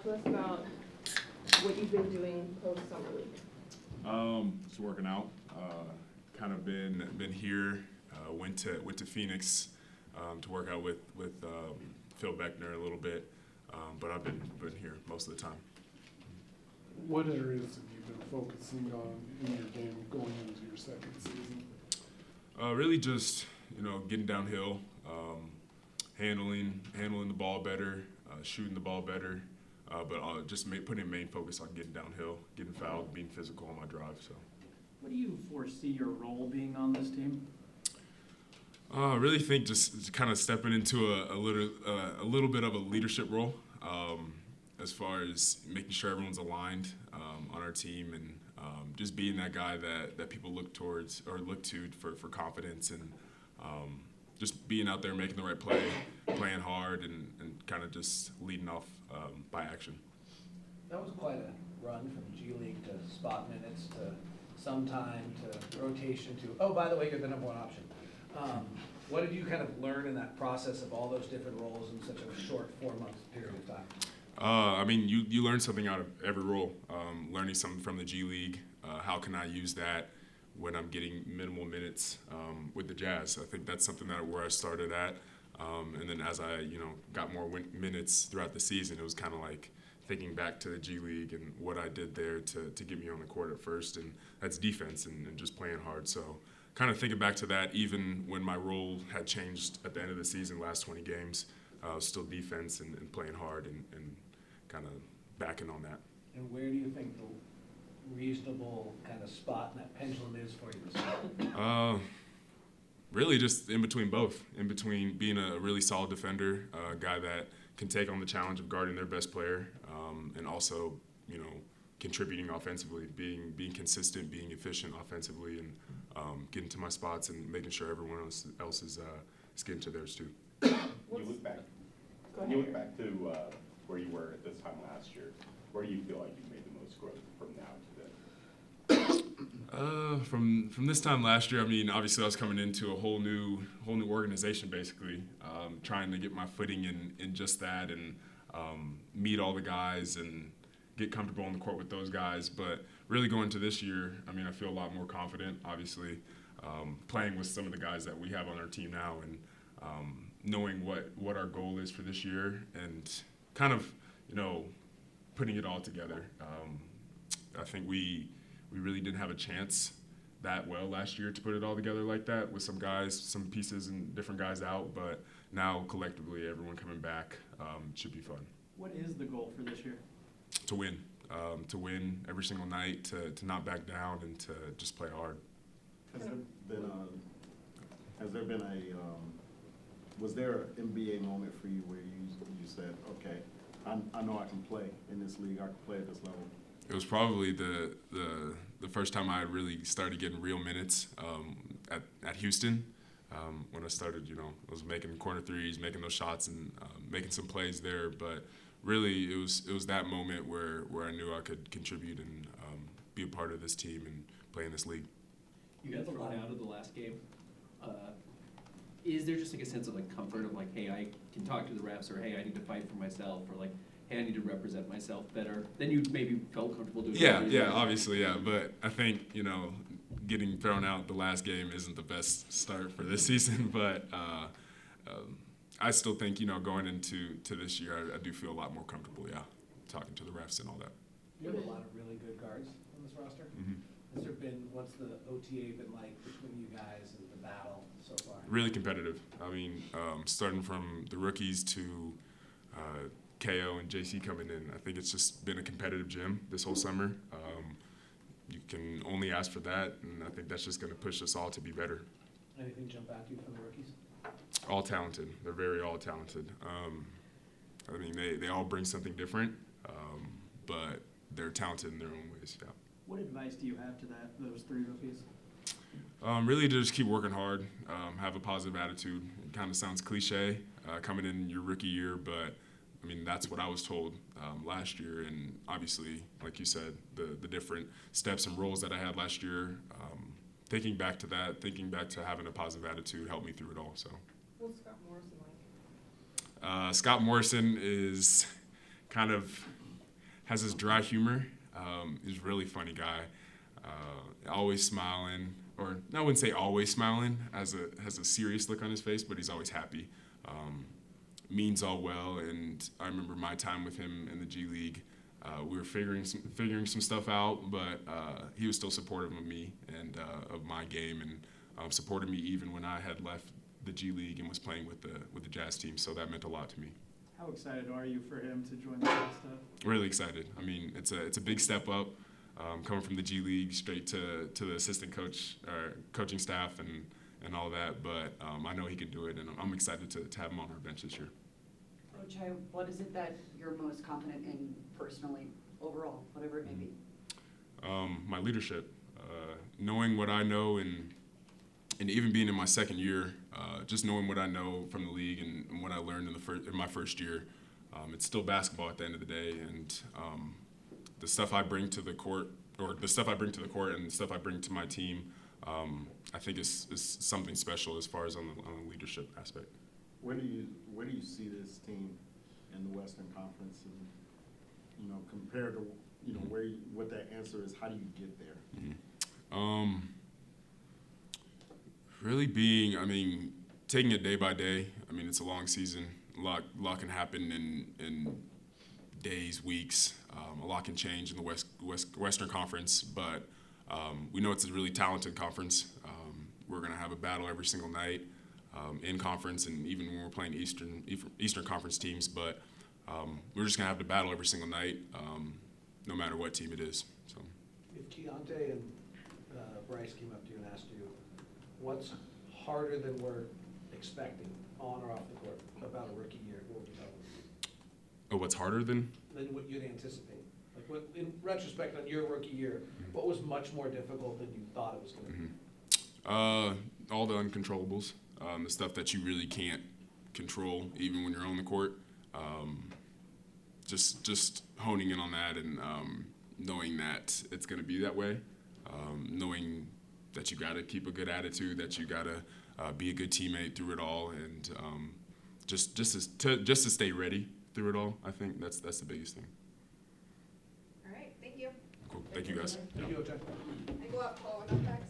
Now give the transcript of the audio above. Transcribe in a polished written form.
talk to us about what you've been doing post-summer league. Just working out. Kind of been here. Went to Phoenix to work out with Phil Beckner a little bit, but I've been here most of the time. What areas have you been focusing on in your game going into your second season? Really just getting downhill, handling the ball better, shooting the ball better, but just putting main focus on getting downhill, getting fouled, being physical on my drive. So. What do you foresee your role being on this team? I really think just kind of stepping into a little bit of a leadership role, as far as making sure everyone's aligned on our team, and just being that guy that people look towards or look to for confidence, and just being out there making the right play, playing hard, and kind of just leading off by action. That was quite a run from G League to spot minutes to sometime to rotation to, oh, by the way, you're the number one option. What did you kind of learn in that process of all those different roles in such a short 4-month period of time? I mean, you learn something out of every role. Learning something from the G League, how can I use that when I'm getting minimal minutes with the Jazz? I think that's something where I started at, and then as I got more minutes throughout the season, it was kind of like thinking back to the G League and what I did there to get me on the court at first, and that's defense and just playing hard. So kind of thinking back to that, even when my role had changed at the end of the season, last 20 games, still defense and playing hard and kind of backing on that. And where do you think the reasonable kind of spot in that pendulum is for you this year? Really just in between both, in between being a really solid defender, a guy that can take on the challenge of guarding their best player, and also, contributing offensively, being consistent, being efficient offensively, and getting to my spots and making sure everyone else is getting to theirs too. You look back to where you were at this time last year. Where do you feel like you made the most growth from now to then? From this time last year, I mean, obviously I was coming into a whole new organization, basically, trying to get my footing in just that, and meet all the guys and get comfortable on the court with those guys. But really going to this year, I mean, I feel a lot more confident, obviously, playing with some of the guys that we have on our team now, and knowing what our goal is for this year, and kind of, putting it all together. I think we really didn't have a chance that well last year to put it all together like that, with some guys, some pieces and different guys out, but now collectively everyone coming back, should be fun. What is the goal for this year? To win every single night, to not back down, and to just play hard. Was there an NBA moment for you where you said, okay, I know I can play in this league, I can play at this level? It was probably the first time I really started getting real minutes at Houston. When I started, I was making corner threes, making those shots, and making some plays there. But really, it was that moment where I knew I could contribute and be a part of this team and play in this league. You got thrown out of the last game. Is there just like a sense of like comfort of like, hey, I can talk to the refs, or hey, I need to fight for myself, or like, hey, I need to represent myself better than you maybe felt comfortable doing? Yeah, obviously, yeah. But I think, getting thrown out the last game isn't the best start for this season. But I still think, going into this year, I do feel a lot more comfortable, talking to the refs and all that. You have a lot of really good guards on this roster. Mm-hmm. Has there been, what's the OTA been like between you guys and the battle so far? Really competitive. I mean, starting from the rookies to KO and JC coming in, I think it's just been a competitive gym this whole summer. You can only ask for that, and I think that's just going to push us all to be better. Anything jump out to you from the rookies? All talented. They're very all talented. I mean, they all bring something different, but they're talented in their own ways, yeah. What advice do you have to those three rookies? Really to just keep working hard, have a positive attitude. It kind of sounds cliche coming in your rookie year, but I mean, that's what I was told last year. And obviously, like you said, the different steps and roles that I had last year, thinking back to that, thinking back to having a positive attitude helped me through it all. So, What's Scott Morrison like? Scott Morrison is kind of has his dry humor. He's a really funny guy. Always smiling, or I wouldn't say always smiling, has a serious look on his face, but he's always happy. Means all well, and I remember my time with him in the G League. We were figuring some stuff out, but he was still supportive of me and of my game, and supported me even when I had left the G League and was playing with the Jazz team. So that meant a lot to me. How excited are you for him to join the staff? Really excited. I mean, it's a big step up, coming from the G League straight to the assistant coach or coaching staff and all that. But I know he can do it, and I'm excited to have him on our bench this year. OCHAI, what is it that you're most confident in personally, overall, whatever it may be? My leadership, knowing what I know, and even being in my second year, just knowing what I know from the league and what I learned in my first year. It's still basketball at the end of the day, and the stuff I bring to the court, and the stuff I bring to my team, I think is something special as far as on the leadership aspect. Where do you see this team in the Western Conference, and compared to what that answer is? How do you get there? Really taking it day by day. I mean, it's a long season. A lot can happen in days, weeks. A lot can change in the Western Conference, but we know it's a really talented conference. We're going to have a battle every single night in conference, and even when we're playing Eastern Conference teams. But we're just going to have to battle every single night, no matter what team it is. So, If Keontae and Bryce came up to you and asked you, what's harder than we're expecting, on or off the court, about a rookie year, what would you tell them? oh, what's harder than? Than what you'd anticipate? Like, what, in retrospect, on your rookie year, what was much more difficult than you thought it was going to be? All the uncontrollables, the stuff that you really can't control, even when you're on the court. Just honing in on that, and knowing that it's going to be that way. Knowing that you got to keep a good attitude, that you got to be a good teammate through it all, and just to stay ready through it all. I think that's the biggest thing. All right, thank you. Cool. Thank you, guys. Thank you, OCHAI. I go up, Paul, enough back.